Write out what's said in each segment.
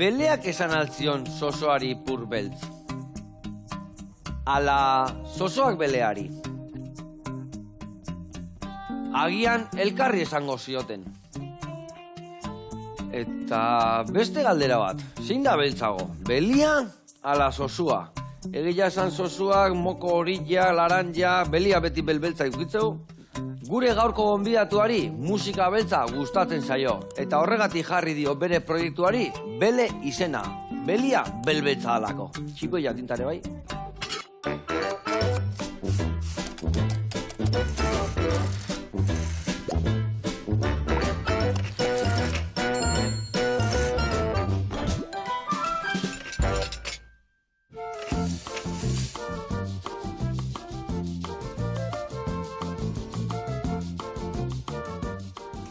beleak esan altzion zozoari ipur beltz. Ala zozoak beleari. Agian elkarri esango zioten. Eta beste galdera bat, zein da beltzago, belia ala zozua? Egia esan zozuak, moko horilla, laranja, belia beti belbeltza ikutzeu. Gure gaurko gonbidatuari musika beltza gustatzen zaio. Eta horregatik jarri dio bere proiektuari bele izena. Belia belbeltza alako. Txiko jatintare bai?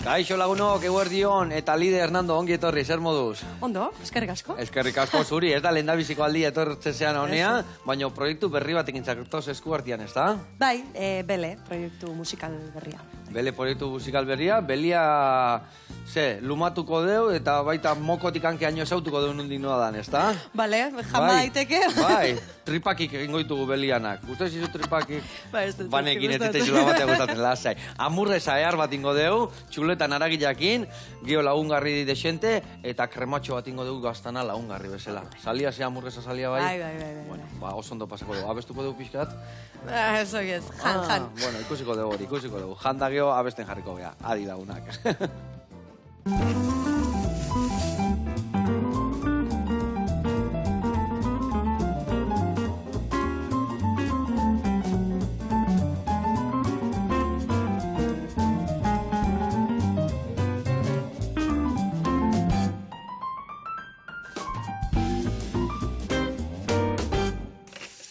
Kaixo lagunok, eguerdion, eta Lide Hernando ongi etorri, zer moduz? Ondo, eskerrik asko. Eskerrik asko zuri, ez da lehendabiziko aldi etortzezean honea, baina proiektu berri batekin zaktoz esku artean, ez da? Bai, Bele, proiektu musikal berria. Bele proiektu musikal berria, belia, lumatuko deu, eta baita mokotik hankeaino esautuko deu nundik noa dan, ez da? Bale, jama daiteke. Bai, tripakik egingo ditugu belianak. Gustez izu tripakik? Bai, ez dut. Banekin ez ditzaizula batea gustatzen, lasai. Amurreza ehar bat ingo deu, txuletan aragilakin, gio lagungarri desente, eta krematxo bat ingo dugu gaztana lagungarri bezala. Salia ze amurreza salia bai? Bai. Bueno, oso ondo pasako dugu. Abestuko dugu pixkat? Eso ez, jan. Bueno, ikusiko dugu hori, ikusiko dugu. Jan da gio abesten jarriko gea, adi lagunak.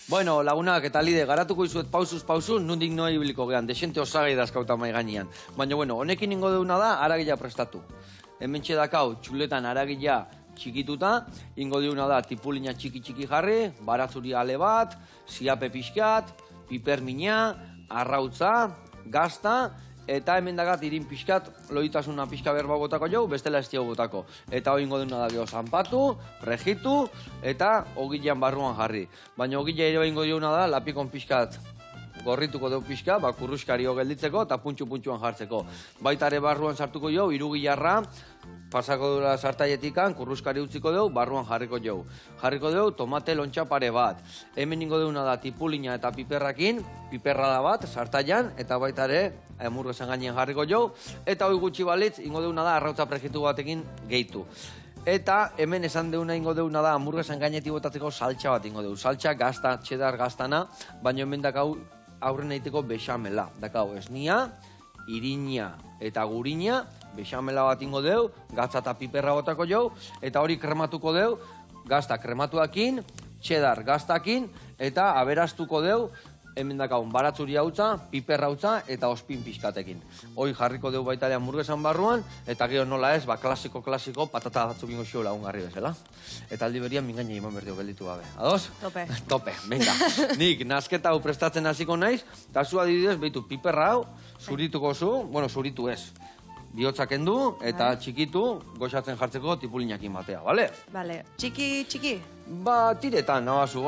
Bueno, lagunak eta Lide, garatuko izuet pausuz pausu, nundik noa ibiliko gehan, desente osagai dazkauta mai gainean. Baina, bueno, honekin ingo deuna da, aragila prestatu. Hemen txedakau, txuletan aragila txikituta, ingo deuna da, tipulina txiki jarri, baratzuri ale bat, siape pixkat, piper mina, arrautza, gazta, eta hemen dagat irin pixkat, loitasuna pixka berba botako jau, bestela ez botako. Eta hori ingo deuna da geho zanpatu, regitu, eta ogilean barruan jarri. Baina ogilea ere ingo deuna da, lapikon pixkat gorrituko deu pixka, kurruskario gelditzeko eta puntxu-puntxuan jartzeko. Baita ere barruan sartuko jau, irugilarra, pasako dura sartaietikan, kurruskari utziko deu, barruan jarriko jau. Jarriko deu, tomate lontxapare bat. Hemen ingo deuna da tipulina eta piperrakin, piperrada bat, sartaian, eta baita ere, hamurguesan gainean jarriko jau. Eta hoi gutxi balitz, ingo deuna da, arrautza prejitu batekin gehitu. Eta hemen esan deuna ingo deuna da, hamurguesan gainetik botatzeko saltxa bat ingo deu. Saltxa, gazta, txedar gaztana, baina hemen dakau aurren egiteko bexamela. Dakau, esnia, irina eta gurina, bexamela bat ingo deu, gatza eta piperra botako jau, eta hori krematuko deu, gazta krematuakin, txedar gaztakin, eta aberastuko deu, hemen dakaun baratzuri hautza, piperra hautza, eta ospin pixkatekin. Hoi jarriko deu baita ere hamburguesan barruan, eta gero nola ez, klasiko, patata batzuk ingo xio lagungarri bezala. Eta aldi berian mingaina iman berdio gelditu gabe. Ados? Tope. Tope, venga. Nik nasketa hau prestatzen hasiko naiz, eta zu adibidez, behitu piperra hau, zurituko zu, bueno, zuritu ez. Bihotzak endu, eta txikitu, goxatzen jartzeko tipulinakin batea, bale? Bale, txiki? Ba, tiretan, nabazu,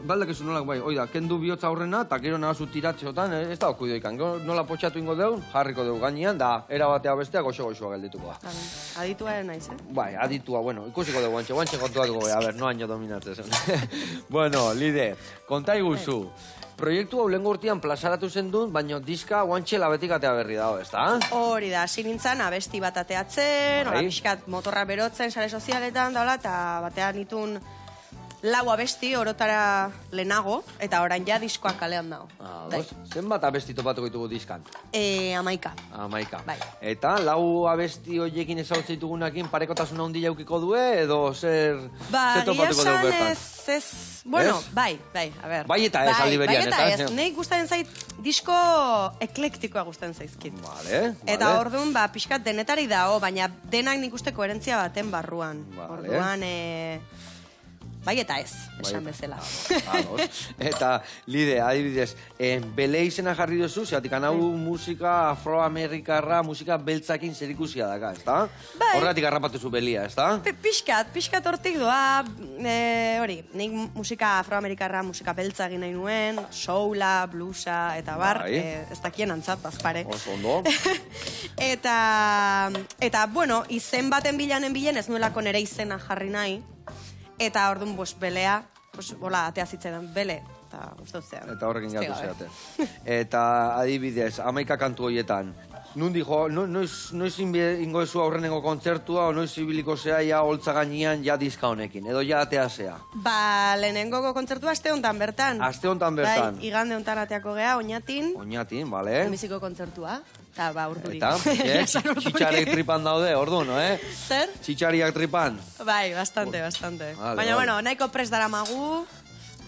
baldakezu nolak bai, oida, kendu bihotza aurrena, eta gero nabazu tiratxeotan, ez da okuidoikan, nola potxatu ingo deun, jarriko deu gainean, da, erabatea bestea goxo-goxoa geldituko da. Aditua ere naiz, Bai, aditua, bueno, ikusiko dugu, guantxe kontuatuko, a ber, noa nio dominatzen. Bueno, Lide, konta iguzu. Proiektu hau lehenko urtean plazaratu zen duen, baina diska guantxe labetik atea berri dago, ez da? Hori da, hasi nintzen abesti bat ateatzen, pixkat motorra berotzen sare sozialetan, eta batean nitun lau abesti orotara lehenago, eta orain ja diskoa kalean dago. Zenbat abesti topatuko ditugu diskan? 11. 11. Bai. Eta lau abesti horiekin ezautzen ditugunakin parekotasuna hundi jaukiko due, edo zer topatuko dugu bertan? Ez, bueno, bai, a ber. Bai eta ez aldi berian, eta ez, nahi gustaren zait disko eklektikoa gustatzen zaizkit. Vale. Eta orduan, pixkat denetari dago, baina denak nik uste koherentzia baten barruan. Orduan, bai eta ez, esan bezala. Eta, Lide, adibidez, bele izena jarri duzu, zeatik hau musika afroamerikarra, musika beltzakin zerikusia daka, ezta? Horregatik harrapatu zu belia, ezta? Pixkat hortik doa, hori, nik musika afroamerikarra, musika beltzagin nahi nuen, soula, bluesa, eta bar, ez dakien antzat, bazpare. Oso ondo. Eta, bueno, izen baten bilanen ez nuelako nere izena jarri nahi, eta orduan, belea, bola, atea zitzen, bele, eta uste zean. Eta horrekin gatu zeate. Eta adibidez, 11 kantu horietan, nundi jo, noiz ingo ezu aurrenengo kontzertua, o noiz ibiliko zea ja holtza gainean ja diska honekin, edo ja atea zea? Lehenengo kontzertua aste hontan bertan. Aste hontan bertan. Bai, igande hontan ateako gea, Oñatin. Oñatin, bale. Biziko kontzertua. Eta, urdurik. Eta, txitxarek tripan daude, orduan, Zer? Txitxariak tripan. Bai, bastante. Baina, bueno, nahiko prest dara magu,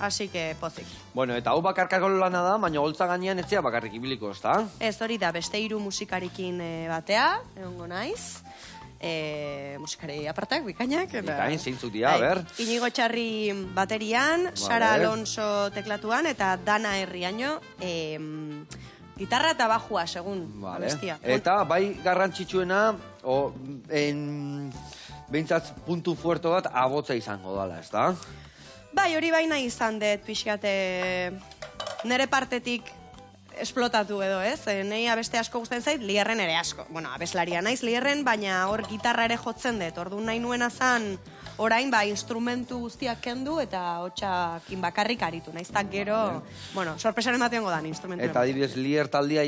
así que pozik. Bueno, eta hau bakarkako lana da, baina holtza gainean etzea bakarrik ibiliko, ezta? Ez hori da, beste 3 musikarikin batea, egongo naiz. Musikari apartak, bikainak. Bikain, zeintzuk dira, ber? Inigo Txarri baterian, Sara Alonso teklatuan, eta Dana Herriaño, gitarra eta bajua, segun abestia. Eta bai garrantzitsuena, behintzat puntu fuerto bat abotza izango dala, ezta? Bai, hori baina izan dut, pixkate nere partetik esplotatu edo, ez? Nei abeste asko gustatzen zait, Lierren ere asko. Bueno, abeslaria naiz Lierren, baina hor gitarra ere jotzen dut. Orduan nahi nuena zan, orain, instrumentu guztiak kendu eta hotxakin bakarrik aritu. Naiztak gero, bueno, sorpresaren batean godan instrumentu. Eta adibidez, Lier taldia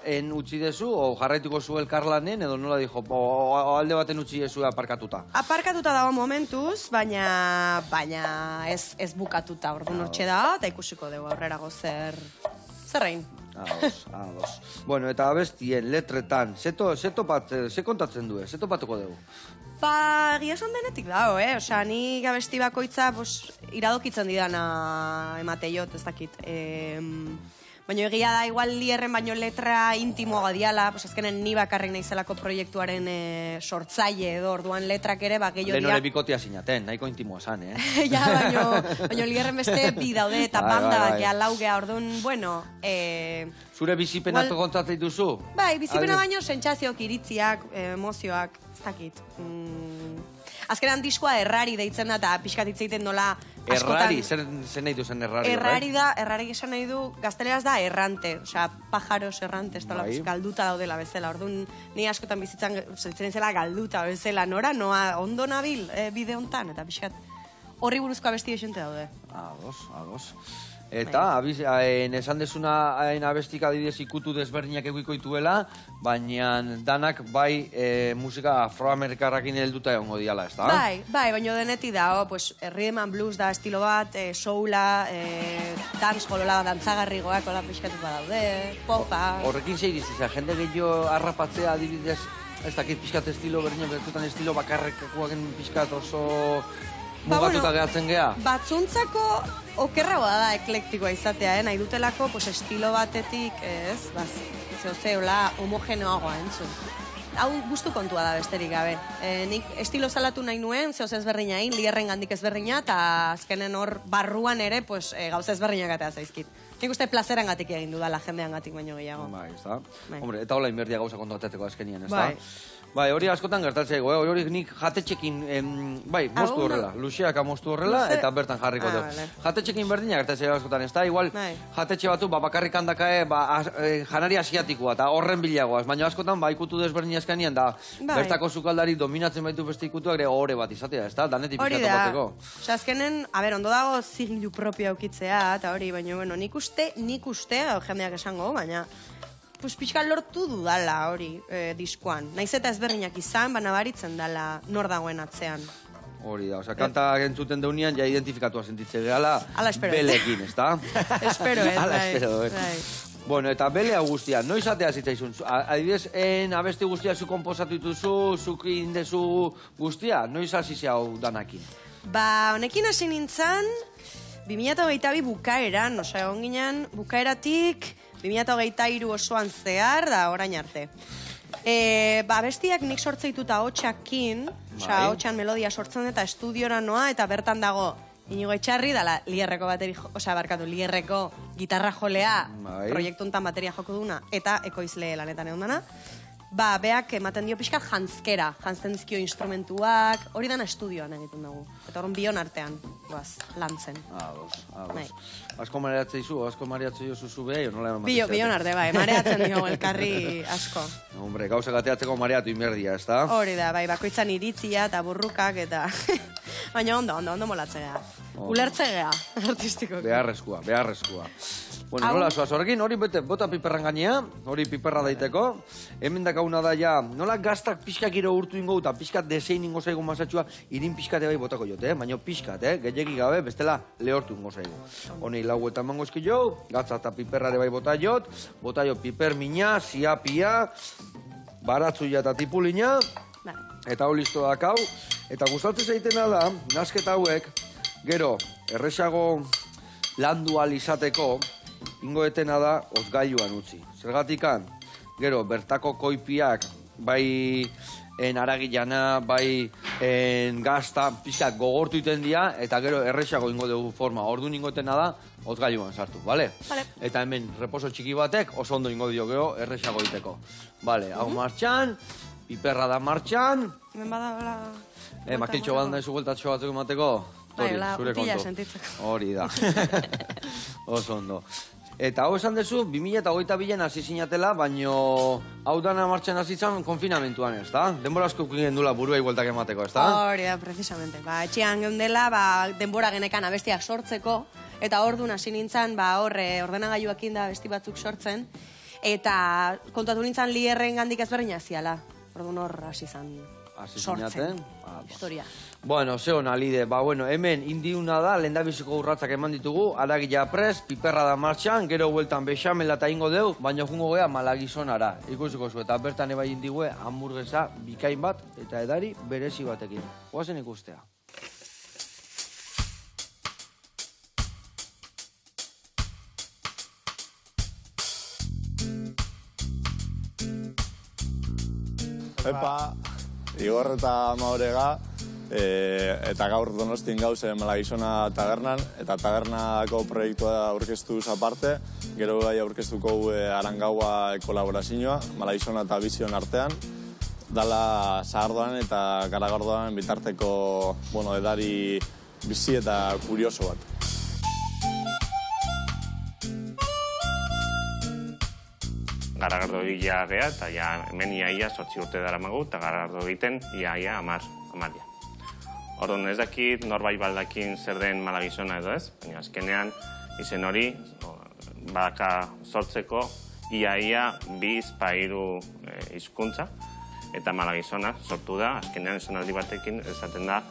en utzi dezu, o jarraituko zu elkarlanen, edo nola dijo, o alde baten utzi dezu aparkatuta? Aparkatuta dago momentuz, baina ez bukatuta. Orduan hortxe da, eta ikusiko dugu aurrerago zerrein. Ados. Bueno, eta abestien, letretan, ze kontatzen du, ze topatuko dugu? Gia esan denetik dago, Osea, ni abesti bakoitza iradokitzen didana emateiot, ez dakit. Baina egia da, igual Lierren baino letra intimoa diala, azkenen ni bakarrik naizelako proiektuaren sortzaile edo, orduan letrak ere, gehiago dia... Lehenore bikotea zinaten, nahiko intimoa zan, Ja, baino Lierren beste bi daude, eta banda bat, lau gea, orduan, bueno... Zure bizipenatu kontatzen duzu? Bai, bizipena baino sentsazioak, iritziak, emozioak, ez dakit. Azkenan diskoa errari deitzen da, eta pixkat hitz nola askotan... Errari? Zer nahi du zen errari? Errari esan nahi du, gazteleraz da errante, osea, pajaros errantes, galduta daudela bezala. Orduan, ni askotan bizitzen zela galduta bezala, nora, noa ondo nabil bide hontan, eta pixkat horri buruzko abesti esente daude. Ados. Eta, esan desuna abestik adibidez ikutu desberdinak egikoituela, baina danak bai musika afroamerikarrakin helduta egongo diala, ez da? Bai, baina denetik da, rhythm and blues da estilo bat, soula, dancehall-ola, dantzagarrigoak, hola pixkatuko daude, popa... Horrekin zeirizizia, jende gehiago harrapatzea adibidez, ez dakit pixkat estilo berdinak, bertutan estilo bakarrekakoaken pixkat oso... Mugatuta gehatzen geha? Batzuntzako okerragoa da eklektikoa izatea, nahi dutelako estilo batetik, ez, zehola homogenoagoa entzun. Hau gustu kontua da besterik gabe. Nik estilo salatu nahi nuen, zehoz ezberdinain, Lierren gandik ezberdina, eta azkenen hor barruan ere gauza ezberdinak atea zaizkit. Nik uste plazeran gatik egin dudala jendean gatik baino gehiago. Bai, ez da. Hombre, eta hola inberdia gauza kontateteko azkenian, ez da? Bai, hori askotan gertatzea ego, hori nik jatetxekin, moztu horrela, luxeaka moztu horrela, eta bertan jarriko dugu. Jatetxekin berdina gertatzea askotan, ez da? Igual, jatetxe batu, bakarrik handakae, janari asiatikoa, eta horren bilagoaz, baina askotan, ikutu desberdin azkanian, da, bertako zukaldari dominatzen baitu beste ikutuak, hore bat izatea, ez da? Danetik pixatu bateko. Hori da, azkenen, ondo dago zigilu propio aukitzea, eta hori, baina, nik uste, jendeak esango, baina... Pixka lortu dudala hori diskoan. Naiz eta ezberdinak izan, nabaritzen dala nor dagoen atzean. Hori da, kanta entzuten deunean, ja identifikatua sentitze gehala belekin, ez da? Espero ez, bai. Bueno, eta belea guztia, noiz atea zitzaizun? Adibidez, abesti guztia zu komposatu dituzu, zuk indezu guztia, noiz hasi hau danakin? Honekin hasi nintzen, 2022 bukaeran, egon ginen, bukaeratik... 2023 osoan zehar da orain arte. Bestiak nik sortzeituta hotxakin, hotxan melodia sortzen eta estudiora noa, eta bertan dago Inigo Etxarri, dala Lierreko Lierreko gitarra jolea proiektu hontan bateria joko duna, eta ekoizle lanetan egon dana. Beak ematen dio pixkat jantzkera, jantzten dizkio instrumentuak, hori dana estudioan egiten dugu. Eta horren bion artean, lantzen. Asko mareatzei zu behi, nola eman Bion arte, mareatzen dio elkarri asko. Hombre, gauza gateatzeko mareatu inberdia, ez da? Hori da, bakoitzan iritzia eta burrukak eta... Baina ondo molatze geha. Ulertze geha, artistiko. Beharrezkoa. Bueno, nola, zoaz horrekin, hori bota piperran gainea, hori piperra daiteko. Hemen dakauna da ja, nola gaztak pixkak gero urtu ingo, eta pixkat desein ingo zaigu masatxua, irin pixkate bai botako jote, baina pixkat, gehiagik gabe, bestela lehortu ingo zaigu. Honi lau eta mango eski jo, gatza eta piperrare bai bota jo piper mina, siapia, baratzuia eta tipulina, eta hau listo dakau. Eta gustatzen zaitena da, nasketa hauek, gero, erresago landu izateko, ingoetena da, ozgailuan utzi. Zergatikan, gero, bertako koipiak, bai aragilana, bai gazta, pixkat gogortu iten dira, eta gero erresago ingo dugu forma. Orduan ingoetena da, ozgailuan sartu, bale? Eta hemen, reposo txiki batek, oso ondo ingo dio gero, erresago iteko. Bale, hau martxan, piperra da martxan. Hemen bada, Makiltxo balda izu bueltatxo batzuk emateko? Zure konto. Hori da. Oso ondo. Eta hau esan dezu, 2022an hasi zinatela, baino hau dana martxan hasi zan konfinamentuan, ez da? Denbora asko gendula buruei bueltak emateko, ez da? Hori da, precisamente. Etxean geundela, denbora genekan abestiak sortzeko, eta orduan hasi nintzen, ordenagailuakin da abesti batzuk sortzen, eta kontatu nintzen Lierren gandik ezberdina ziala. Orduan hor hasi zan sortzen. Historia. Bueno, ze hona, Lide, hemen indiuna da, lehendabiziko urratzak eman ditugu, aragila prest, piperra da martxan, gero bueltan bexamela eta ingo deu, baina jungo gea malagizonara. Ikusiko zu, eta bertan ebai indigue hamburguesa bikain bat, eta edari berezi batekin. Goazen ikustea. Epa, Igor eta Maurega, eta gaur Donostin gauze Malagizona tabernan, eta tabernako proiektua aurkeztu aparte, gero gai aurkeztuko Arangaua kolaborazioa, Malagizona eta Bizion artean, dala Sagardoan eta Garagardoan bitarteko, edari bizi eta kurioso bat. Garagardo egitea gea, eta hemen iaia 8 urte dara magu, eta garagardo egiten iaia 10. Orduan ez dakit norbait baldakin zer den Malagizona edo ez, baina azkenean izen hori badaka sortzeko iaia 2-3 hizkuntza, eta Malagizona sortu da, azkenean esanaldi batekin esaten da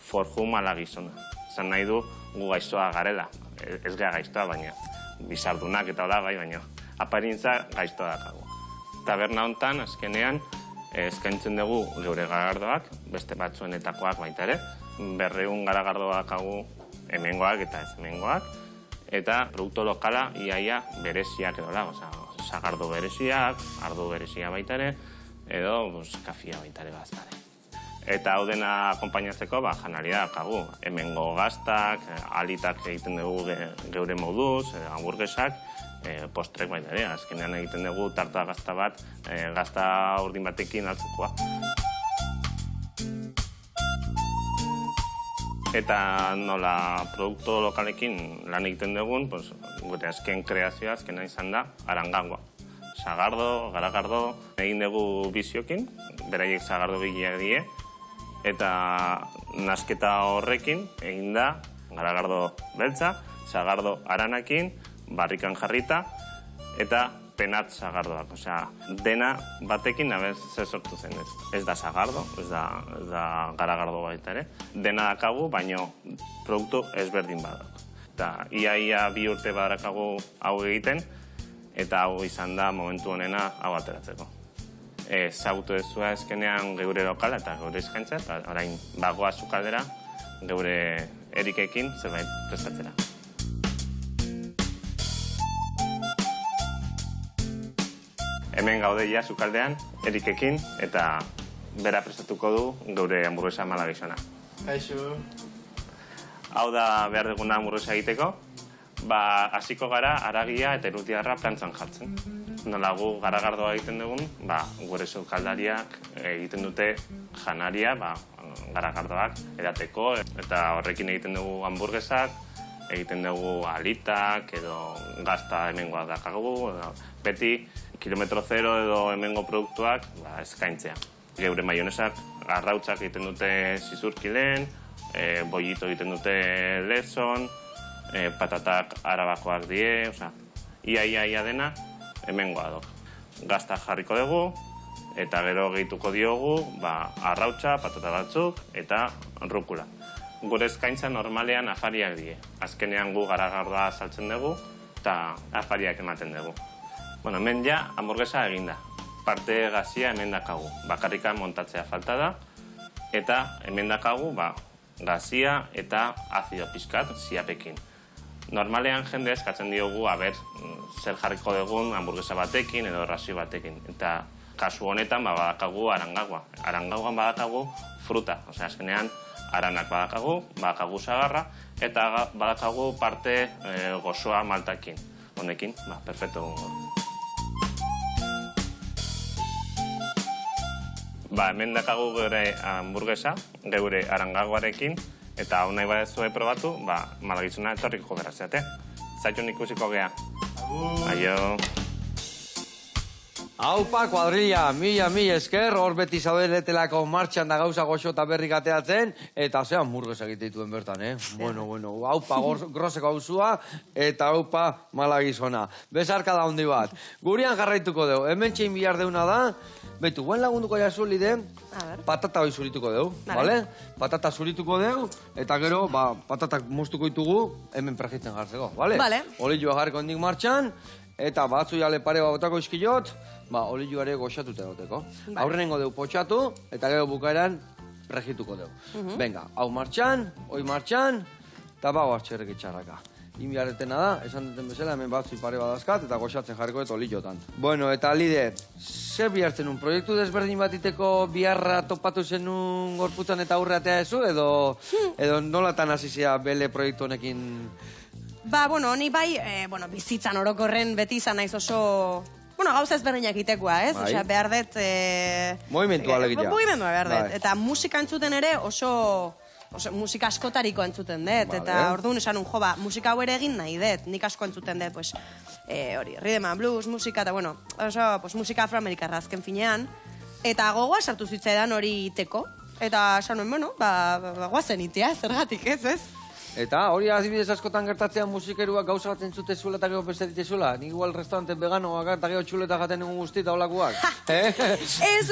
forju Malagizona. Zan nahi du gu gaiztoa garela, ez gea gaiztoa, baina bizardunak eta hola baina aparintza gaiztoa dakagu. Taberna hontan, azkenean, eskaintzen dugu geure garagardoak, beste batzuenetakoak baita ere, 200 garagardoak dakagu hemengoak eta ez hemengoak, eta produktu lokala iaia bereziak edo da, sagardo bereziak, ardu berezia baita ere, edo kafia baita ere bazpare. Eta hau dena akompainatzeko, janaria dakagu, hemengo gaztak, alitak egiten dugu geure moduz, hamburguesak, postrek baita ere, azkenean egiten dugu tarta gazta bat, gazta urdin batekin altzukoa. Eta nola produktu lokalekin lan egiten dugun, gure azken kreazioa azkena izan da Arangaua. Sagardo, Garagardo, egin dugu biziokin, beraiek sagardo bigiak die, eta nasketa horrekin egin da Garagardo beltza, sagardo aranakin, barrikan jarrita, eta penat sagardoak. Dena batekin nabez ze sortu zen ez. Ez da sagardo, ez da Garagardo baita ere. Dena dakagu, baino produktu ezberdin badak. Eta ia 2 urte badarakagu hau egiten, eta hau izan da momentu honena hau ateratzeko. Zagutu dezua ezkenean geure lokala eta geure eskaintza, eta orain bagoa sukaldera geure erikekin zerbait prestatzera. Hemen gaudeia sukaldean, erikekin, eta bera prestatuko du geure hamburguesa Malagizona. Kaixo. Hau da behar duguna hamburguesa egiteko. Hasiko gara haragia eta erutiarra plantzan jartzen. Nola gu garagardoa egiten dugun, gure sukaldariak egiten dute janaria, garagardoak edateko, eta horrekin egiten dugu hamburguesak, egiten dugu alitak edo gazta hemengoa dakagu, beti kilometro zero edo hemengo produktuak eskaintzea. Geure maionesak arrautzak egiten dute zizurkilen, bollito egiten dute lezon, patatak arabakoak die, ia dena hemengoa dok. Gazta jarriko dugu, eta gero gehituko diogu arrautza, patata batzuk eta rukula. Gure eskaintza normalean afariak die. Azkenean gu garagardoa saltzen dugu eta afariak ematen dugu. Bueno, hemen ja hamburguesa eginda. Parte gazia hemen dakagu. Bakarrikan montatzea falta da. Eta hemen dakagu gazia eta azido pixkat ziapekin. Normalean jende eskatzen diogu zer jarriko dugun hamburguesa batekin edo razio batekin. Eta kasu honetan badakagu arangaua. Arangauan badakagu fruta. Azkenean aranak badakagu sagarra, eta badakagu parte gozoa maltakin. Honekin, perfecto gongo. Hemen dakagu gure hamburguesa, geure arangaguarekin, eta hau nahi badezue probatu, Malagizuna etorriko gara zeate. Zaitun ikusiko gea. Aio. Aupa, kuadrilla, mila esker, hor beti zaudeletelako martxan da gauza goxo eta berrik ateatzen, eta zean hamburguesa egiteituen bertan, Bueno, aupa groseko hauzua, eta aupa Malagizona. Besarka da hondi bat. Gurian jarraituko dugu, hemen txein bihar deuna da, betu, guen lagunduko jazu lide, patata hoi zurituko dugu, bale? Patata zurituko dugu, eta gero, patatak moztuko ditugu, hemen pregitzen jartzeko, bale? Bale. Olioa jarriko hendik martxan, eta batzu jale pare botako izkilot, olioare goxatuta egoteko. Aurrenengo dugu potxatu, eta gero bukaeran pregituko dugu. Venga, hau martxan, hoi martxan, eta hartxerrek itxarraka. Inbiarretena da, esan duten bezala, hemen batzu pare badazkat, eta goxatzen jarriko dut oliotan. Bueno, eta lide, zer bihartzen un? Proiektu desberdin bat iteko biharra topatu zenun gorputan eta aurreatea ezu, edo nolatan hasizia bele proiektu honekin? Ni bai, bizitzan orokorren beti izan naiz oso... gauza ezberdinak itekoa, ez? Osea, behar dut... Movimentua alegia. Movimentua behar dut. Eta musika entzuten ere oso musika askotariko entzuten dut. Eta orduan esan musika hau ere egin nahi dut. Nik asko entzuten dut, rhythm and blues, musika, eta musika afroamerikarra azken finean. Eta gogoa sartu zitzaidan hori iteko. Eta esan nuen, guazen itea, zergatik, ez? Eta hori adibidez askotan gertatzean musikeruak gauza bat entzute zuela eta gero beste ditezula. Nik igual restaurante veganoak eta gero txuleta jaten egun guzti eta holakoak. Ez,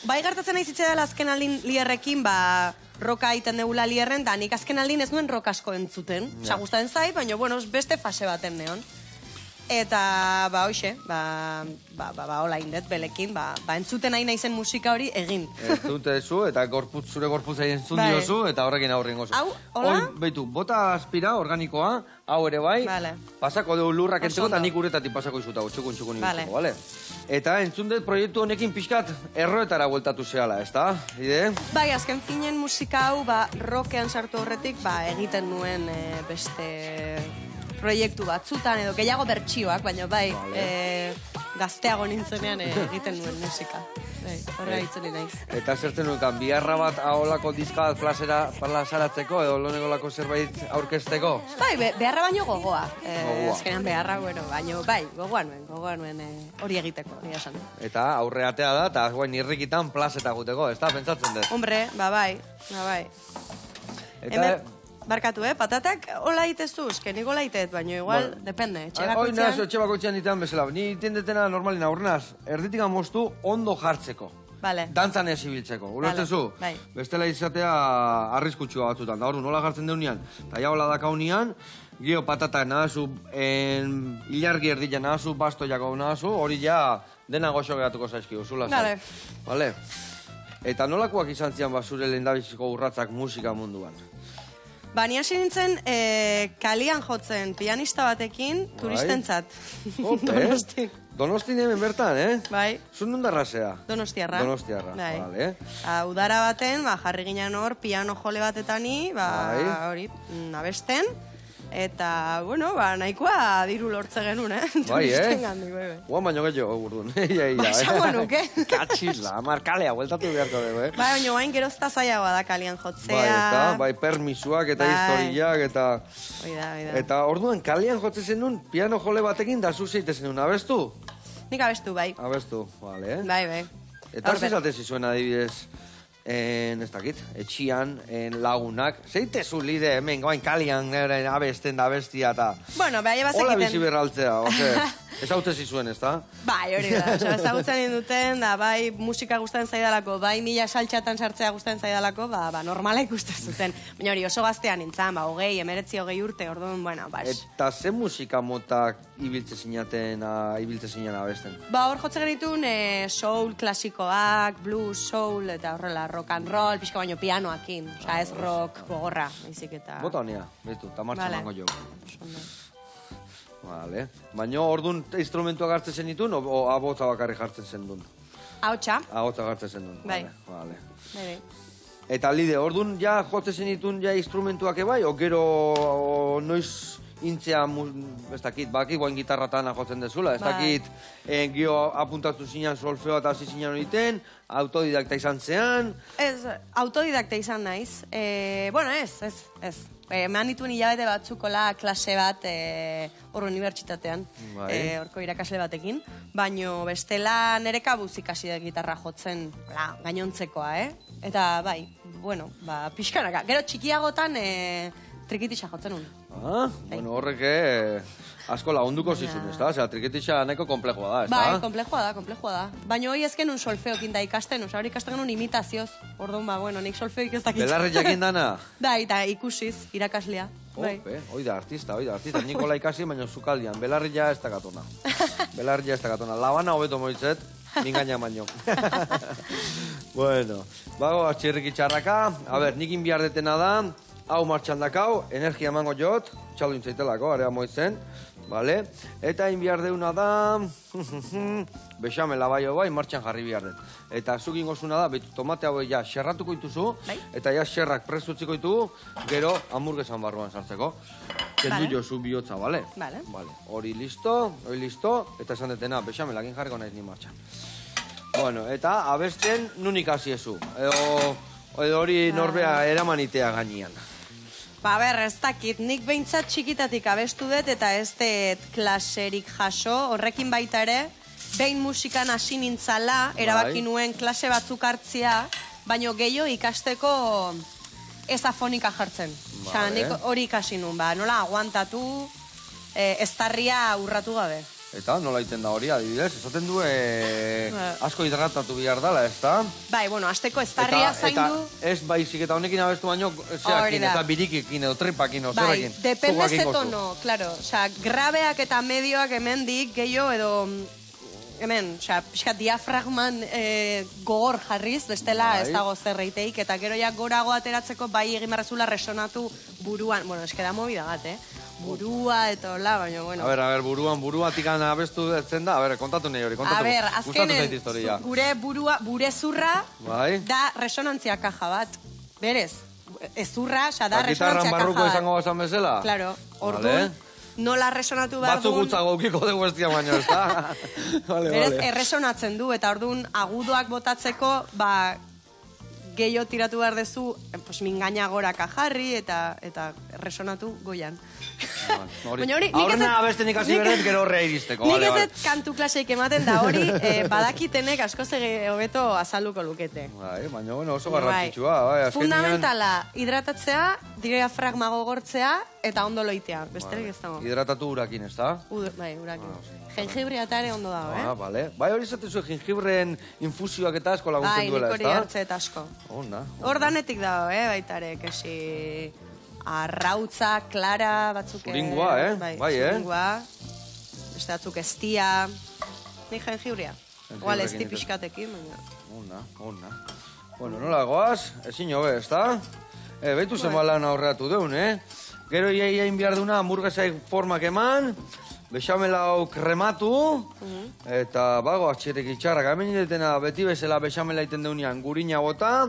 bai gertatzen nahi zitzea dela azken aldin lierrekin, roka egiten degula lierren, da nik azken aldin ez nuen roka asko entzuten. Osa, gustatzen zait, baina, beste fase baten neon. Eta, hoxe, hola indet, belekin, entzuten nahi naizen musika hori egin. Entzute zu, eta zure gorputza entzun diozu, eta horrekin aurren gozu. Hau, hola? Beitu, bota aspira, organikoa, hau ere bai, pasako dugu lurrak entzeko, eta nik uretatik pasako izuta, txukun izutuko, bale? Eta entzun dut proiektu honekin pixkat erroetara bueltatu zehala, ez da? Ide? Bai, azken finen musika hau, rockean sartu horretik, egiten nuen beste... proiektu batzutan edo gehiago bertsioak, baina gazteago nintzenean egiten nuen musika. Horrega itzuli naiz. Eta zertzen nuetan, biharra bat aholako dizka bat plazaratzeko edo lonegolako zerbait aurkezteko? Bai, beharra baino gogoa. Azkenean beharra, baino gogoa nuen hori egiteko, hori esan. Eta aurreatea da, eta guain irrikitan plazeta guteko, ez da, pentsatzen dut? Hombre, bai. Eta... Barkatu, patatak hola itezu, nik hola itet, baina igual, depende, txebakoitzean. Etxe bakoitzean itean bezala, ni itendetena normalin aurrenaz, erditik moztu ondo jartzeko. Dantzan ez ibiltzeko, ulertzen zu? Bestela izatea arriskutsua batzutan, da hori nola jartzen deunean, eta ja hola dakaunean, gio patatak nahazu, ilargi erdila nahazu, bastoiako nahazu, hori ja dena goxo geratuko zaizkio, zula zai. Vale. Eta nolakoak izan zian zure lehendabiziko urratzak musika munduan? Ni hasi nintzen kalian jotzen pianista batekin turistentzat. Ope, Donostin hemen bertan, Bai, Zun nundarrazea? Donostiarra. Donostiarra, Bai. vale. Udara baten, jarri ginen hor, piano jole batetani, Bai. hori, abesten. Eta, bueno, nahikoa diru lortze genuen, Bai, turisten gandik, bai. Guan baino gehiago, urdun. Ia, Esango nuke. Katxila, markalea, bueltatu beharko dugu, Bai, baina guain gerozta zailagoa da kalian jotzea. Bai, ezta, bai, permisuak eta Bai. historiak eta... Oida. Eta orduan, kalian jotzen zenun, piano jole batekin da zuzeite zenun, abestu? Nik abestu, bai. Abestu, vale. Bai. Eta zizate zizuen adibidez, ez dakit, etxian, lagunak, zeite zu lide hemen, goain kalian abesten da bestia eta... Bueno, bai, Hola bizi bazekiten. berraltzea, ez haute zizuen, ez da? Bai, hori da, ezagutzen induten, da, bai, musika gustatzen zaidalako, bai, mila saltxatan sartzea gustatzen zaidalako, normala ikusten zuten. Baina hori, oso gaztean nintzen, 19 urte, orduan, bueno, Eta ze musika motak ibiltze zinen abesten? Hor jotzen genitun soul klasikoak, blues, soul, eta horrela, rock and roll, pixka baino pianoakin, ez rock gogorra, baizik eta... Bota honia, betu, eta martxan Vale. mango jo. Vale. Baina orduan instrumentuak hartzen zen ditun, o abotza bakarri jartzen zen duen? Ahotsa, Ahotza hartzen zen duen. Bai. Vale. bai. Eta lide, orduan ja jotzen zen ditun ja instrumentuak ebai, o gero noiz intzea, ez dakit, baki guain gitarratana jotzen dezula, ez Bai. dakit, gio apuntatu zinean solfeo eta hasi zinean egiten, autodidakta izan zean, Ez, autodidakta izan naiz. Bueno, ez. Eman dituen hilabete batzukola klase bat hor unibertsitatean, Bai. horko irakasle batekin, baino bestela nere kabuz ikasi da gitarra jotzen, gainontzekoa, Eta bai, bueno, pixkanaka. Gero txikiagotan trikitisa jotzen nun. Bueno, horrek asko lagunduko zizun, ez da? Osea, triketixa nahiko komplexua da, ez da? Bai, komplexua da. Baina hoi ezken un solfeokin da ikasten, hori ikasten genuen imitazioz. Orduan, bueno, nik solfeoik ez dakit. Belarri jakin dana? Da, eta ikusiz, irakaslea. Bai. Hoi da artista. Nikola ikasi, baina zukaldian. Belarri ja ez dakatona. Labana hobeto moitzet, mingaina baino. Bueno, bago, txirriki txarraka. A ber, nikin bihar detena da, hau martxan dakau, energia emango jot, txaldun zaitelako, area moitzen, vale? Eta hain behar deuna da, bexamela bai, martxan jarri behar dut. Eta zuk ingozuna da, betu tomate hau ja xerratuko dituzu, eta ja xerrak prestutziko ditugu, gero hamburguesan barruan sartzeko. Kendu jozu bihotza, bale? Vale. Hori listo, eta esan detena, bexamelakin jarriko naiz ni martxan. Bueno, eta abesten nun ikasi ezu, edo hori norbea eramanitea gainean. Ber, ez dakit, nik behintzat txikitatik abestu dut eta ez dut klaserik jaso, horrekin baita ere, behin musikan hasi nintzala, erabaki nuen klase batzuk hartzia, baino gehiago ikasteko ez afonika jartzen. Osa, nik hori ikasi nuen, nola aguantatu, eztarria urratu gabe. Eta nola iten da hori, adibidez, esaten du asko hidratatu bihar dala, ez da? Bai, bueno, azteko eztarria zaindu... Eta ez baizik eta honekin abestu baino, zeakin eta birikikin edo tripakin edo zerrekin. Bai, depende ze tono, claro. Osea, grabeak eta medioak hemendik gehiago edo... Hemen, osea, pixkat diafragman gogor jarriz, bestela ez dago zerreiteik, eta gero ja gorago ateratzeko bai egin barrezula resonatu buruan. Bueno, eskeda movida bat, burua eta hola, baina, bueno. A ber, buruatik abestu detzen da, kontatu nahi hori, kontatu. A ber, azkenen, gure bure zurra da resonantzia kaja bat. Berez, ezurra, da resonantzia kaja bat. Gitarran barruko izango bazan bezala? Claro, orduan, nola resonatu behar batzuk gutzago ukiko dugu estia baino, ez da? Berez, erresonatzen du, eta orduan agudoak botatzeko, gehiago tiratu behar dezu, mingaina goraka jarri eta resonatu goian. Aurrena abesten ikasi berdet, gero horre iristeko. Nik ez dut kantu klaseik ematen da hori, badakitenek asko hobeto azalduko lukete. Baina, bueno, oso garrantzitsua. Fundamentala, hidratatzea, diafragma gogortzea, eta ondo loitea. Besterik ez dago. Hidratatu urakin, ez da? Bai, urakin. Jengibria eta ere ondo dago, Vale. Bai, hori zaten zuen jengibren infusioak eta asko laguntzen duela, ez da? Bai, nik hori hartze eta asko. Hor danetik dago, baita ere, kesi... Arrautza, klara, batzuk... Zuringua, Bai, zuringua. Beste batzuk estia... Nik jengibria. Igual esti pixkatekin, baina... Ona. Bueno, nola goaz, ezin hobe, ez da? Beitu zen balan aurreatu deun, Gero iain behar duna hamburguesaik formak eman, Bexamela hau krematu, eta bago atxerrik itxarrak. Hemen indetena beti bezala bexamela iten deunean gurina bota,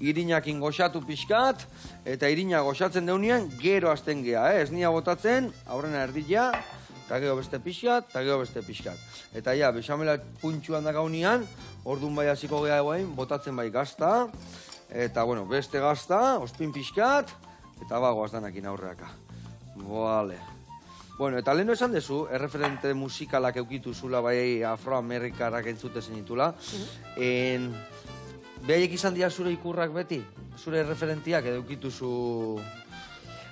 irinakin goxatu pixkat, eta irina goxatzen deunean gero azten gea, ez nia botatzen, aurrena erdila, eta gero beste pixkat, eta gero beste pixkat. Eta ja, bexamela puntxuan dakaunean, orduan bai hasiko gea egoain, botatzen bai gazta, eta bueno, beste gazta, ospin pixkat, eta bago azdanekin aurreaka. Boale. Bueno, eta leheno esan dezu, erreferente musikalak eukitu zula bai afroamerikarak entzute zenitula. Behaiek izan dira zure ikurrak beti? Zure referentiak edo eukitu zu...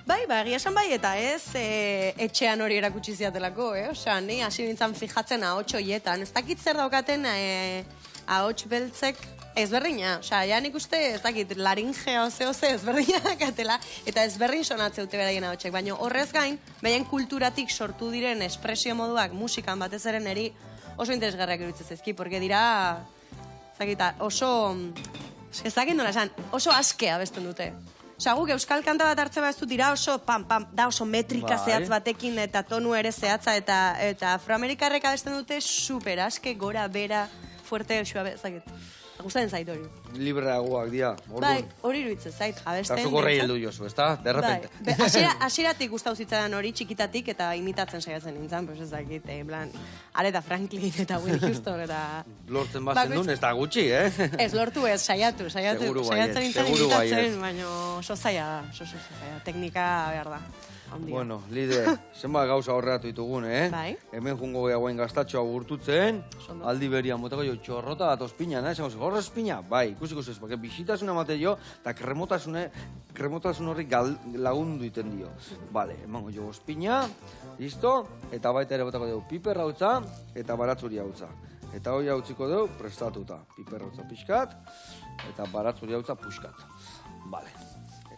Bai, egia esan bai, eta ez etxean hori erakutsi ziatelako, Osea, ni hasi nintzen fijatzen ahots horietan. Ez dakit zer daukaten ahots beltzek ezberdina. Osea, ja nik uste, ez dakit, laringea oze ezberdina dakatela, eta ezberdin sonatzeute beraien ahotsak. Baina horrez gain, behaien kulturatik sortu diren espresio moduak musikan batez eren eri oso interesgarriak iruditzen zaizki, porque dira, ez dakit, oso, ez dakit nola esan, oso askea abesten dute. Osea, guk euskal kanta bat hartzen badezu dira oso pam, da oso metrika zehatz batekin eta tonu ere zehatza eta afroamerikarrek abesten dute super aske, gora, bera, fuerte, osua, ez dakit. Gustatzen zait hori. Libreagoak dira, orduan. Bai, hori iruditzen zait, abesten. Eta zuko rei heldu jozu, ezta? De repente. Hasieratik gustatu zitzaidan hori txikitatik eta imitatzen saiatzen nintzen, pues ez dakit, en plan, Aretha Franklin eta Whitney Houston eta... Lortzen bazen duen, ez da gutxi, Ez lortu ez, saiatu, saiatzen nintzen imitatzen, baina oso zaila da, oso zaila, teknika behar da. Bueno, Lide, zenbat gauza horreatu ditugun, Bai. Hemen jungo geha guen gaztatxoa gurtutzen, aldi berian motako jo txorrota bat ospina, esango zi, horre ospina? Bai, ikusiko zez, porque bisitasuna mate jo, eta kremotasun horri lagundu iten dio. Vale, emango jo ospina, listo, eta baita ere botako dugu piper hautza, eta baratzuri hautza. Eta hori hautziko dugu prestatuta, piper hautza pixkat, eta baratzuri hautza puxkat. Vale.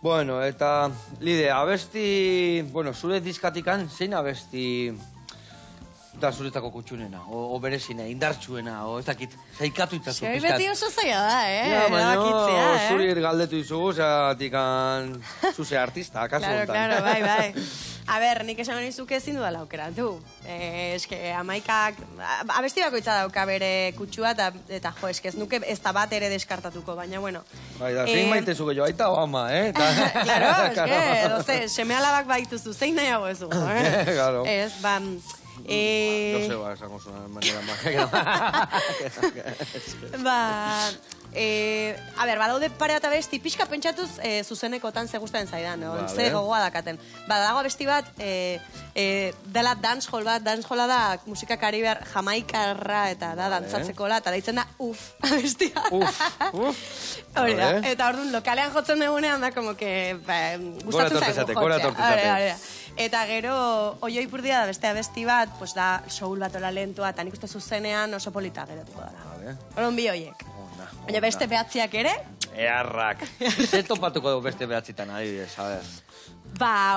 Bueno, eta, Lide, abesti, bueno, zure diskatikan, zein abesti da zuretako kutxunena, o berezina, indartsuena, o ez dakit, zaikatu itzazu, pizkat. Beti oso zaila da, Ja, baina, zuri galdetu izugu, zeratik zuze artista, kasu Claro, bai. A ber, nik esan nizuke ezin dudala aukeratu. Eske, amaikak, abesti bakoitza dauka bere kutsua, eta jo, eske ez nuke ez da bat ere deskartatuko, baina, bueno. Bai, da, zein maite zuke jo, aita o ama, Claro, eske, doze, seme alabak baituzu, zein nahiago ez dugu, Claro. Ez, No sé, esango zuen manera a ber, badaude pare bat abesti, pixka pentsatuz zuzenekotan ze gustatzen zaidan, ze gogoa dakaten. Badago abesti bat, dela dancehalla da musika kariber jamaikarra eta da dantzatzekola, eta deitzen da abestia. Hori da, eta orduan lokalean jotzen egunean da, como que gustatzen zaigu jotzea. Eta gero, Oioi Purdia da beste abesti bat, pues da soul bat ola lentua, eta nik uste zuzenean oso polita geratuko dara. Orduan bi hoiek. Baina beste behatziak ere? Earrak. Zer topatuko dugu beste behatzitan, adibidez, a ber.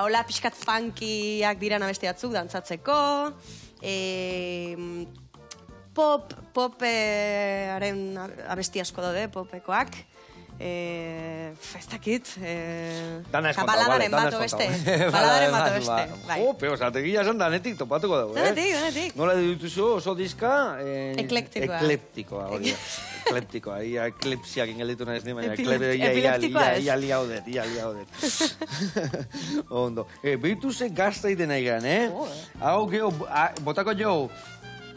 Hola pixkat funkiak diran abesti batzuk dantzatzeko, poparen abesti asko daude, popekoak, ez dakit, baladaren bat beste. Pero, oza, tegia esan danetik topatuko dugu, Danetik. Nola dituzu oso diska... Eklektikoa. Ekleptikoa, hori da. Ekleptikoa, eklepsiak ingelitu nahez ni, baina epileptikoa ez. ia liaudet. Ondo. Behitu ze gazta iten nahi gehan, Hau, geho, botako jo,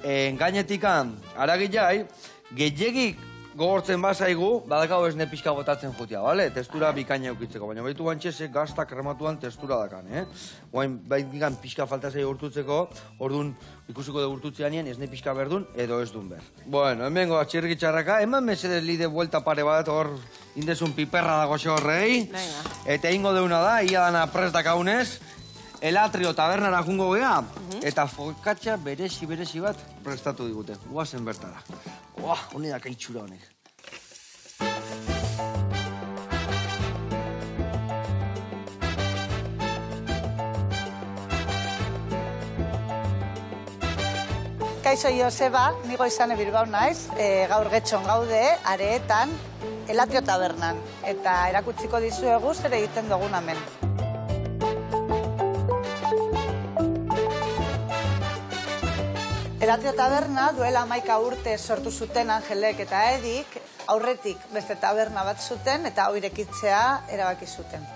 gainetikan, aragilai, gehiagik gogortzen bazaigu, badakau esne pixka botatzen jutia, bale? Testura bikaina eukitzeko, baina behitu gantxe gazta krematuan testura dakan, Oain, baitikan pixka falta zei urtutzeko, orduan ikusiko de urtutzeanien esne pixka berdun, edo ez dun ber. Bueno, hemengo atxirrik txarraka, eman mesedez Lide vuelta pare bat, hor indezun piperra dago xe horrei, eta ingo deuna da, ia dana prest dakaunez, Elatrio tabernara jungo gea, eta fokatxa berezi bat prestatu digute. Guazen bertara. Hone da kaitxura honek. Kaixo Joseba, nigo izane Bilbao naiz, gaur getxon gaude, areetan, Elatrio tabernan. Eta erakutsiko dizuegu zer egiten dugun hemen. Elatrio Taberna duela 11 urte sortu zuten Angelek eta Edik, aurretik beste taberna bat zuten eta hau irekitzea erabaki zuten.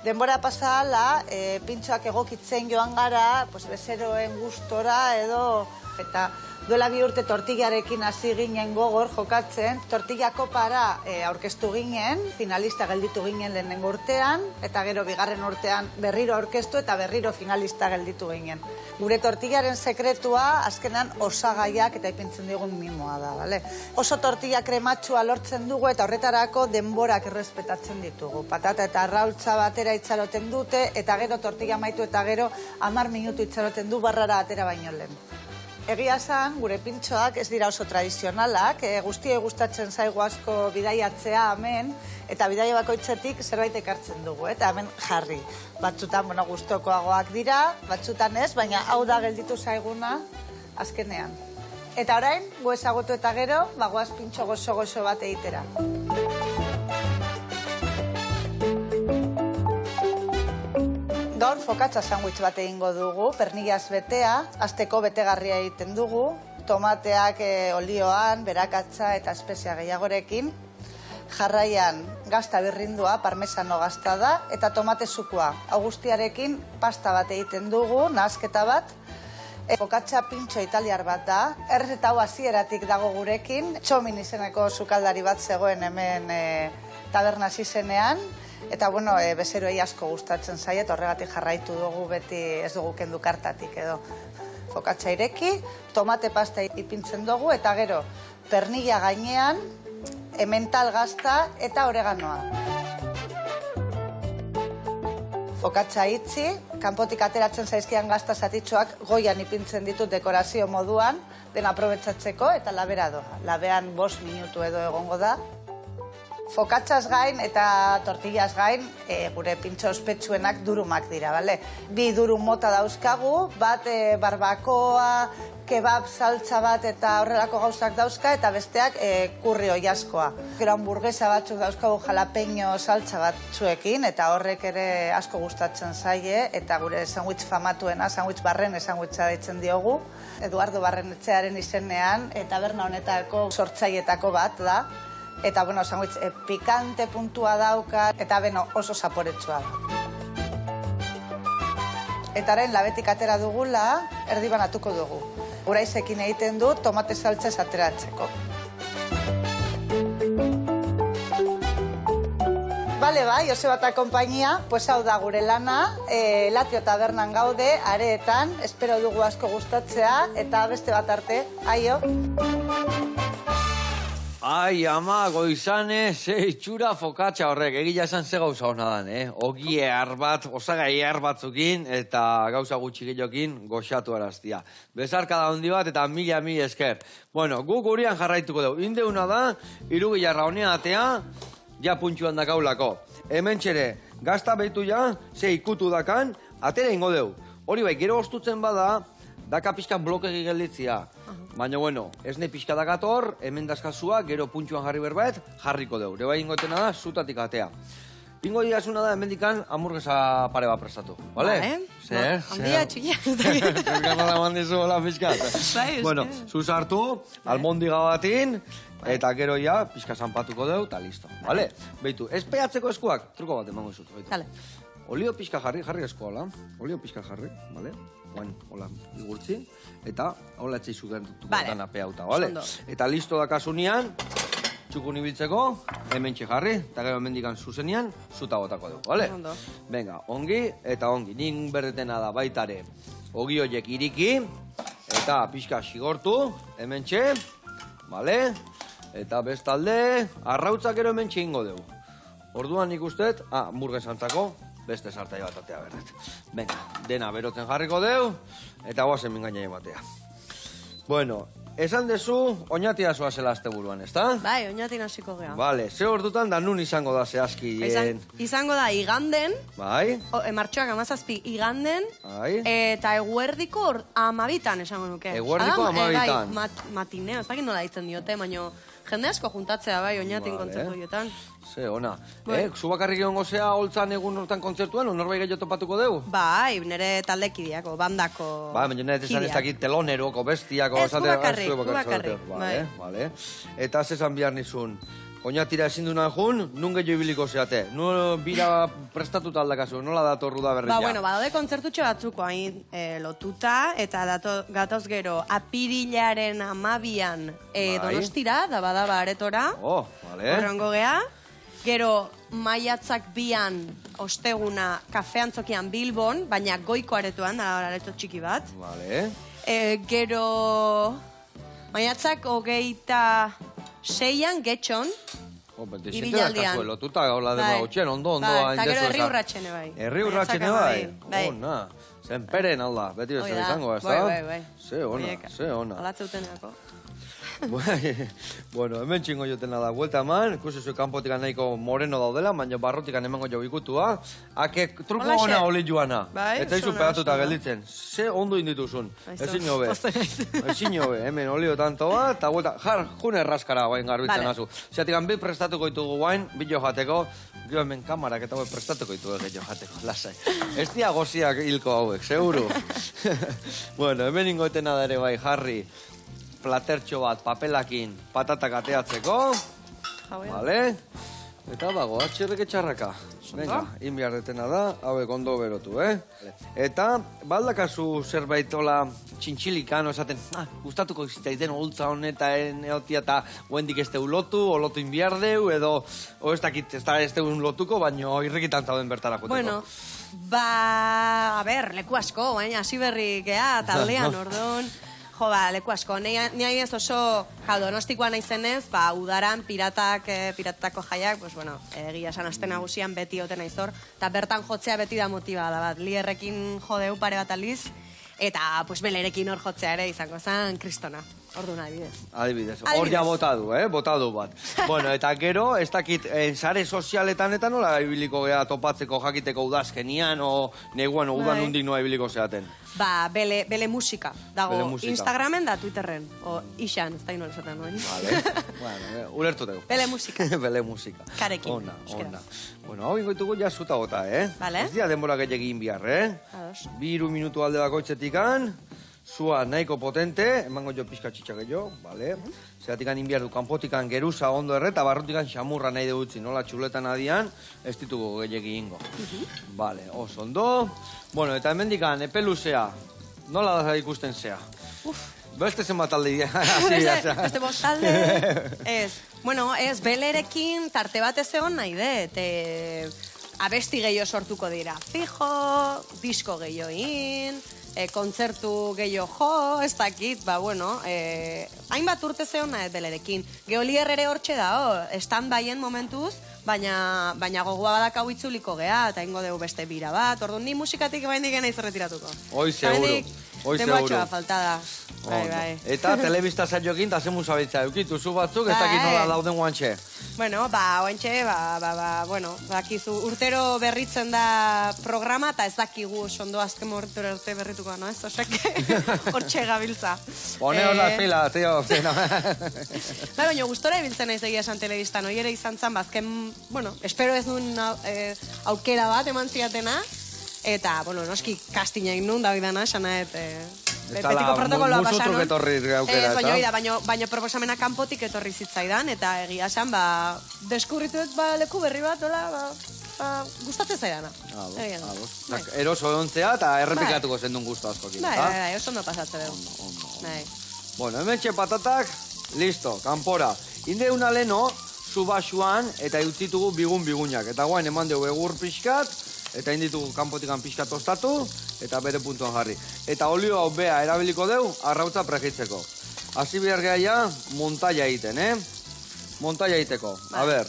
Denbora pasa hala, pintxoak egokitzen joan gara, bezeroen gustora edo, eta duela 2 urte tortillarekin hasi ginen gogor jokatzen, tortilla kopara aurkeztu ginen, finalista gelditu ginen lehenengo urtean, eta gero bigarren urtean berriro aurkeztu eta berriro finalista gelditu ginen. Gure tortillaren sekretua azkenan osagaiak eta ipintzen digun mimoa da, bale? Oso tortilla krematxua lortzen dugu eta horretarako denborak errespetatzen ditugu. Patata eta arraultza batera itxaroten dute eta gero tortilla maitu eta gero 10 minutu itxaroten du barrara atera baino lehen. Egia esan, gure pintxoak ez dira oso tradizionalak, guztioi gustatzen zaigu asko bidaiatzea hemen, eta bidaia bakoitzetik zerbait ekartzen dugu, eta hemen jarri. Batzutan, gustokoagoak dira, batzutan ez, baina hau da gelditu zaiguna azkenean. Eta orain, gu ezagutu eta gero, bagoaz pintxo gozo-gozo bat egitera. Gaur fokatxa sandwich bat egingo dugu, pernillaz betea, hasteko betegarria egiten dugu, tomateak olioan, berakatza eta espezia gehiagorekin. Jarraian gazta birrindua, parmesano gazta da, eta tomate zukua. Hau guztiarekin pasta bat egiten dugu, nahasketa bat. Fokatxa pintxo italiar bat da, errezeta hau hasieratik dago gurekin. Txomin izeneko sukaldari bat zegoen hemen taberna izenean. Eta, bezeroei asko gustatzen zaie, eta horregatik jarraitu dugu beti ez dugu kendu kartatik edo. Fokatxa ireki, tomate pasta ipintzen dugu, eta gero pernilla gainean, emmental gazta eta oreganoa. Fokatxa itxi, kanpotik ateratzen zaizkian gazta zatitxoak goian ipintzen ditut dekorazio moduan, den aprobetxatzeko eta labera doa. Labean 5 minutu edo egongo da. Fokatxaz gain eta tortillaz gain, gure pintxo ospetsuenak durumak dira, bale? 2 durum mota dauzkagu, bat barbakoa, kebab saltza bat eta horrelako gauzak dauzka, eta besteak kurri oiazkoa. Gero hamburguesa batzuk dauzkagu jalapeño saltza batzuekin, eta horrek ere asko gustatzen zaie, eta gure sandwich famatuena, sandwich barren sandwicha deitzen diogu. Eduardo Barrenetxearen izenean, taberna honetako sortzailetako bat da. Eta, sandwich pikante puntua dauka, eta oso zaporetsua da. Eta orain labetik atera dugula, erdi banatuko dugu. Uraizekin egiten du tomate saltza ateratzeko. Bale, bai, Joseba eta konpainia, hau da gure lana, Elatrio Tabernan gaude, areetan, espero dugu asko gustatzea, eta beste bat arte, aio! Ai, ama, goizane, ze itxura fokatxa horrek, egia esan ze gauza hona dan, Ogi ehar bat, osagai ehar batzukin, eta gauza gutxi gehiokin goxatu araztia. Bezarka da handi bat, eta mila esker. Gu gurian jarraituko dugu. Indeuna da, 3 jarra honean atea, ja puntxuan dakaulako. Hemen txere, gazta behitu ja, ze ikutu dakan, atera ingo dugu. Hori bai, gero ostutzen bada, daka pixkan blokegi gelditzia. Baina, ez ne pixka dakator, hemen dazkazua, gero puntxuan jarri berbait, jarriko dugu. Reba ingotena da, zutatik atea. Ingo diazuna da, hemendikan hamburguesa pare bat prestatu, bale? Zer? Handia, txikia. Zergana da mandizu hola pixkat. Zuz hartu, almondiga batin, eta gero ja, pixka zanpatuko dugu, eta listo, bale? Beitu, ez peatzeko eskuak, truko bat emango zut, beitu. Olio pixka jarri eskoa, hola? Olio pixka jarri, bale? Hola, igurtzi, eta hola etxeizu gertuko dana peauta, bale? Eta listo dakasunean, txukun ibiltzeko, hemen jarri, eta gero hemendikan zuzenian, zuta botako dugu, bale? Venga, ongi eta ongi, nik berdetena da baitare, ogi horiek iriki, eta pixka xigortu, hemen bale? Eta bestalde, arrautzak ero hemen ingo dugu. Orduan nik usteet, hamburguesantzako, beste sartai bat atea berret. Venga, dena berotzen jarriko deu, eta guazen mingaina ematea. Esan dezu, oinatia zoazela azte buruan, ezta? Bai, oinatin hasiko gea. Bale, ze ordutan da nun izango da zehazki? Izango da iganden, bai? Martxoak 17 iganden, bai? eta eguerdiko 12 esango nuke. Eguerdiko 12? Matineo, ez dakit nola ditzen diote, baina Jende asko juntatzea bai, oinatin Vale. kontzertu horietan. Ze, ona. Bai. Zu bakarrik egon gozea holtzan egun hortan kontzertuan, norbait gehiago topatuko deu? Bai, nire taldekideako, bandako Ba, baina nire esan ez dakit teloneroko, bestiako... Ez, gu bakarrik, zu gu bakarrik, Vale, vale. Eta zesan behar nizun, oinatira ezin duna jun, nun gehiago ibiliko zeate? Nu bira prestatuta aldakazu, nola datorru da berria? Ba, bueno, badaude kontzertutxe batzuko hain lotuta, eta gatoz gero apirilaren 12an Donostira, daba aretora, Oh, vale. horrengo gea. Gero maiatzak 2an osteguna kafeantzokian Bilbon, baina goiko aretoan, da areto txiki bat. Vale. Gero maiatzak 26an Getxon, Oh, bete Ibilaldian. zinte lotuta gaula dema gotxen, ondo, Bai, eta hain gero dezu herri esan. urratxene bai. Herri urratxene Maiatzak bai? bai. Ona, zenperen alda, beti Hoi bezala da. izango, ez Bai, da? bai, bai. Ze ona, Horiek. ze ona. Alatzeuteneako. Bueno, hemen txingo jotena da, vuelta eman, ikusi zuen kanpotikan nahiko moreno daudela, baina barrotikan emango jo ikutua. Ake, truko Holaxe. ona oli joana. Bai, Eta izu oso ona, pegatuta oso ona. gelditzen. Ze ondo indituzun. Aizu, Ezin hobe. pozten naiz. Ezin hobe, hemen olio tanto bat, eta vuelta, june erraskara guain garbitzen Vale. azu. Zeatik, bi prestatuko ditugu guain, bi jo jateko, gero hemen kamarak eta hauek prestatuko ditugu gehiago jateko, lasai. Ez dia goziak hilko hauek, seguru. Bueno, hemen ingoetena da ere bai, jarri, platertxo bat, papelakin, patatak ateatzeko, vale? Eta dago, atxerrek etxarraka. Venga, inbiardetena da, hauek ondo berotu, Eta, baldakazu zerbait hola txintxilikan, esaten, gustatuko zitzaiten holtza honetaen eotia eta guendik ez teu lotu, o lotu inbiardeu, edo, ez dakit, ez teun lotuko, baino irrikitan zauden bertara juteko. Bueno, ba, a ber, leku asko, baina hasi berri gea, taldean, orduan. Jo, ba, leku asko. Ni ez oso, Donostikoa naizenez, ba, udaran piratako jaiak, pues bueno, egia esan aste nagusian beti oten naiz hor, eta bertan jotzea beti da motiba da bat. Lierrekin jodeu pare bat aliz, eta pues belerekin hor jotzea ere izango zen kristona. Orduan adibidez. Adibidez, hor ja bota du bat. Bueno, eta gero, ez dakit, sare sozialetan eta nola ibiliko gea topatzeko jakiteko udazkenian, o neguan, o udan Bai. nundik noa ibiliko zeaten. Ba, bele musika. Dago Bele musika. Instagramen da Twitterren. O ixan, ez da inola esaten nuen. Vale, bueno, ulertu dugu. Bele musika. Bele musika. Karekin, Ona, euskaraz. ona. Bueno, hau ingoitugu ja zuta gota, Vale. Ez dira denbora gehiagin bihar, Ados. 2 minutu alde bakoitzetikan, zua nahiko potente, emango jo pizka txitsa gehiago, vale? Zeratikan inbiardu kanpotikan geruza ondo erre, eta barrutikan xamurra nahi dugutzi, nola txuletan adian, ez ditugu gehiagi ingo. Vale, oso ondo. Bueno, eta hemendikan epe luzea, nola da ikusten zea? Beste zenbat alde Beste bostalde. Ez. Bueno, ez, belerekin tarte bat ez egon nahi dut. Abesti gehiago sortuko dira. Fijo, disko gehiagoin, kontzertu gehiago jo, ez dakit, ba, bueno, hainbat urte zeon nahi belerekin. Geolier ere hortxe da, stand-byen momentuz, baina gogoa badak hau itzuliko gea, eta ingo dugu beste bira bat, orduan ni musikatik baindik naiz erretiratuko. Hoi seguru, hoi seguru. Denboatxoa faltada. Bai, bai. Eta telebista saioekin eta zemu zabitza eukitu zu batzuk, ez dakit nola dauden guantxe. Bueno, oentxe, bueno, bakizu, urtero berritzen da programa, eta ez dakigu sondo azken urtero arte berrituko, no ez? Osek, hortxe gabiltza. Poneos las pilas, tío. Bai, baina gustora ibiltzen naiz egia esan telebistan, hoi ere izan zan, bazken, bueno, espero ez duen aukera bat eman ziatena, eta, bueno, noski casting egin nun, da oidana, esanet, betiko protokoloa pasan nun. etorriz aukera, Ez, baina proposamena kanpotik etorri zitzaidan, eta egia esan, deskubritu dut leku berri bat, hola, gustatzen zaidana. Bai. Eroso ontzea eta errepikatuko zendun gustu askokin. Bai, oso ondo pasatze dugu. Bai. Bueno, hemen patatak, listo, kanpora. Inde una leno, subasuan, eta eutzitugu bigunak. Eta guain eman dugu egur pixkat, eta inditugu kanpotikan pixkat tostatu, eta bere puntuan jarri. Eta olio hau bea erabiliko dugu, arrautza pregitzeko. Hasi behar geha ja, montaia egiten, Montaia egiteko. A ber,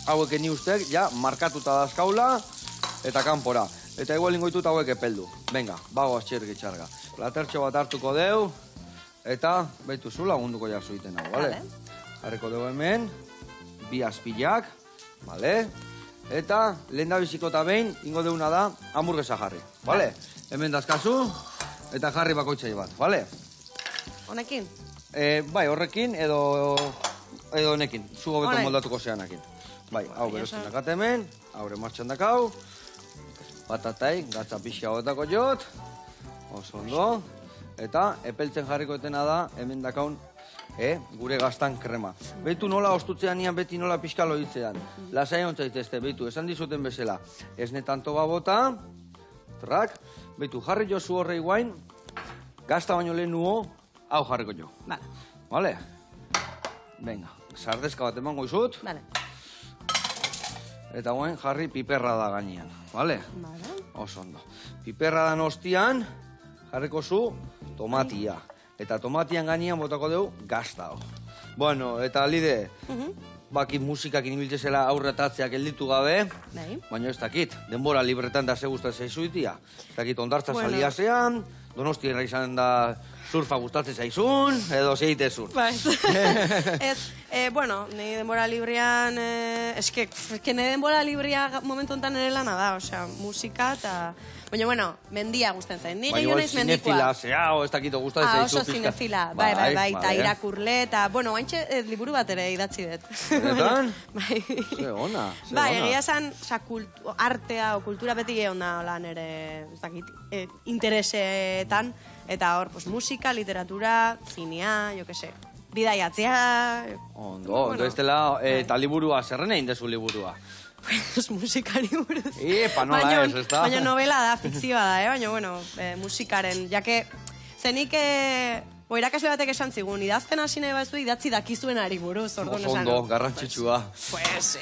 hauek ni ustek, ja, markatuta dazkaula, eta kanpora. Eta igual ingoitut hauek epeldu. Venga, bago txirrik txarga. Platertxo bat hartuko deu, eta behitu zu lagunduko jazu iten hau, bale? Harreko dugu hemen, bi azpilak, bale? Eta lehen da biziko eta behin, ingo deuna da, hamburguesa jarri, bale? Hemen dazkazu, eta jarri bakoitzai bat, bale? Honekin? Bai, horrekin, edo edo honekin, zu hobeto Honek. moldatuko zeanakin. Bai, hau berotzen dakat hemen, haure martxan dakau, patatai, gatza pixka hotako jot, oso ondo, eta epeltzen jarriko etena da, hemen dakaun, gure gaztan krema. Beitu nola ostutzean nian, beti nola pixka loitzean. Lasai ontzaitezte, beitu, esan dizuten bezala, ez netanto babota, trak, beitu, jarri jozu horrei guain, gazta baino lehen nuo, hau jarriko jo. Vale? Venga, sardezka bat emango izut. Vale. Eta guen jarri piperra da gainean, vale? Oso ondo. Piperra da ostian, jarriko zu tomatia. Eta tomatian gainean botako dugu gazta hau. Bueno, eta lide, baki musikak inibiltzezela aurretatzeak gelditu gabe, baina ez dakit, denbora libretan da ze gustatzen zaizuitia. Ez dakit, ondartza salia zean, Donostiara izan da surfa gustatzen zaizun, edo zeite surf. Bueno, ni denbora librian, eske nire denbora libria momentu enten ere lana da, osea, musika eta... Baina, bueno, mendia gustatzen zain. Ni gehiago naiz mendikoa. Baina, zinefila, ez dakit, gustatzen zaizu pizka. Oso zinefila, bai, eta irakurle, eta, bueno, haintxe liburu bat ere idatzi dut. Benetan? Bai. Ze ona. Bai, egia esan, artea o kultura beti gehiago da nire, ez dakit, interesetan, eta hor, musika, literatura, zinea, jo que se, bidaiatzea... Ondo, ez dela, eta liburua, zerren egin dezu liburua? Pues musikari buruz. Nola ez, ez da? Baina novela da, fikzioa da, baina, bueno, musikaren, jake, zenik, irakasle batek esan zigun, idazten hasi nahi bazu idatzi dakizuenari buruz, orduan esan. Ondo, garrantzitsua. Pues,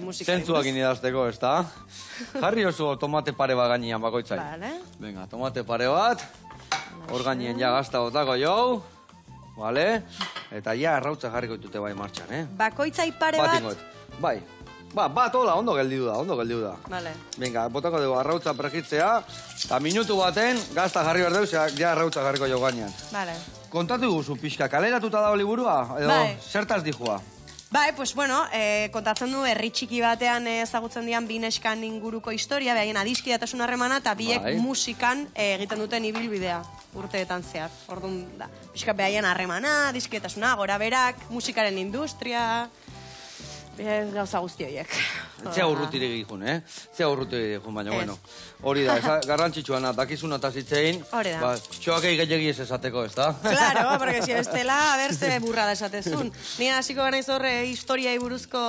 musikari buruz. Zentzuakin idazteko, ez da? Jarri oso tomate pare bat gainean bakoitzai. Vale. Venga, tomate pare bat, hor gainean ja gazta botako jau, vale? Eta ja arrautza jarriko ditute bai martxan, Bakoitzai pare bat? Bai. Bat, hola, ondo geldidu da. Vale. Venga, botako dugu arrautza pregitzea, eta minutu baten gazta jarri behar deuz, ja arrautza jarriko jo gainean. Vale. Kontatu guzu pixka, kaleratuta dago liburua? Edo zertaz dijua? Bai, pues bueno, kontatzen du herri txiki batean ezagutzen dian bi neskan inguruko historia, behaien adiskidatasun harremana, eta biek musikan egiten duten ibilbidea urteetan zehar. Orduan da, pixka behaien harremana, adiskidatasuna, gora berak, musikaren industria... gauza guzti horiek. Zea urrutire gihun, Zea urrutire gihun, baina, bueno. Hori da, garrantzitsuana, dakizuna eta zitzein, txoak gehiagi ez esateko, ez da? Claro, porque si bestela, a ber, ze burrada esatezun. Ni hasiko ganaiz horre historiai buruzko,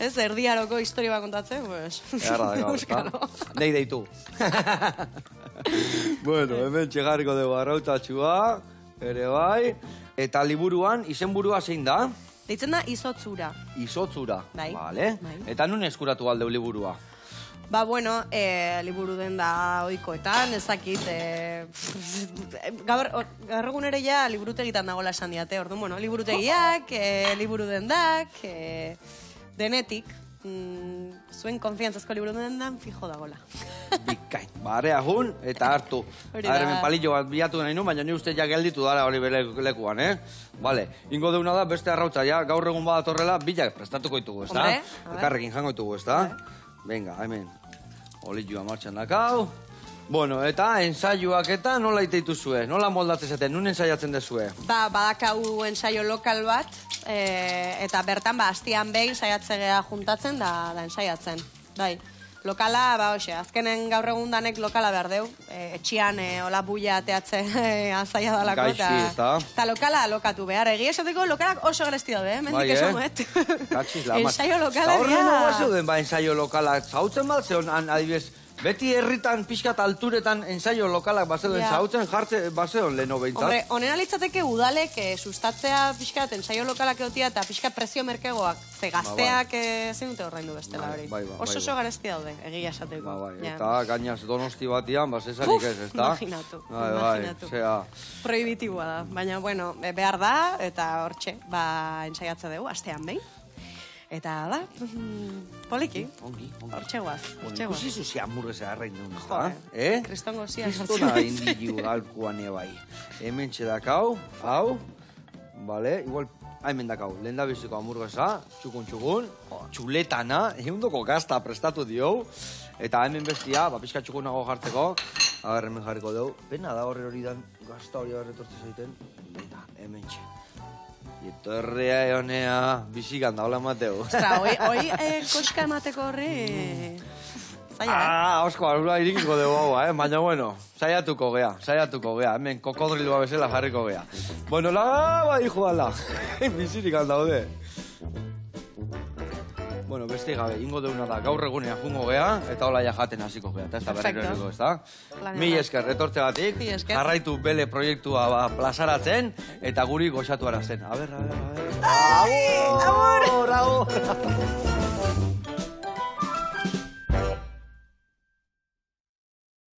erdiaroko historia bat kontatzen, pues... Egarra da, gau, ez da? Nei deitu. Bueno, hemen txegarriko dugu arrautatxua, ere bai, eta liburuan, izenburua zein da? Deitzen da izotzura. Izotzura, bai. Vale. Eta nun eskuratu aldeu liburua? Ba, bueno, liburu den da oikoetan, ezakit, gaur egun ere ja liburutegitan dagoela esan diate, orduan, bueno, liburutegiak, liburu dendak, denetik, zuen konfiantzazko liburu dendan, fijo dagoela. Bikain, barea jun, eta hartu. Hemen palillo bat bilatu nahi nu, baina ni uste ja gelditu dara hori bere lekuan, Vale, ingo deuna da, beste arrautza, ja, gaur egun bat atorrela, bilak prestatuko ditugu, ez da? Ekarrekin jango ditugu, ez da? Venga, hemen, olilloa martxan dakau. Bueno, eta ensaioak eta nola iteitu zue? Nola moldatzen zaten? Nun ensaiatzen dezue? Ba, badakau ensaio lokal bat, eta bertan, astian behin saiatzegea juntatzen da ensaiatzen. Bai, lokala, azkenen gaur egun danek lokala behar deu. Etxian, hola buia ateatze azaia dalako. Gaizki, eta lokala alokatu behar. Egia esateko lokalak oso garesti daude, mendik esamuet. Katxiz, la mar. Ensaio lokala, horren nogu zeuden, ensaio lokala. Zautzen bat, zeon, adibidez, beti herritan pixkat alturetan ensaio lokalak bazeuden, zautzen jartze bazeon leheno behintzat. Hombre, honena litzateke udalek sustatzea pixkat ensaio lokalak egotia eta pixkat presio merkegoak. Ze gazteak ezin dute horrein du bestela hori. Oso garesti daude, egia esateko. Eta gainaz Donosti batian, zesarik ez, ez da? Imaginatu. Prohibitiboa da, baina, bueno, behar da, eta hortxe, ensaiatze dugu, astean behin. Eta, da, poliki. Ongi. Hortxe guaz. Ikusi zuzia hamburguesa arrein duen, ez da? Kristongo zia. Kristona indigiu galkuan ebai. Hemen txedakau, hau, bale, igual, hemen dakau, lehen da biziko hamburguesa, txukun, txuletana, eundoko gazta prestatu dio, eta hemen bestia, pixka txukunago jartzeko, hemen jarriko dugu, pena da hori dan, gazta hori retortze zaiten, eta hemen txe. Ietorrea honea, bizikan daula Mateo. Ostra, hoi koska emateko horri... Zaila, Osko, alura irikiko dugu hau, baina bueno, saiatuko gea, hemen kokodrilua bezala jarriko gea. Bueno, bai joala, bizirik aldaude. Bueno, beste gabe, ingo deuna da, gaur egunea jungo gea, eta hola ja jaten hasiko gea, eta ez da berriro eriko, ez da? Mil esker, etortzegatik, jarraitu bele proiektua plazaratzen, eta guri goxatu arazen. A ber. Ai, amor! Bravo!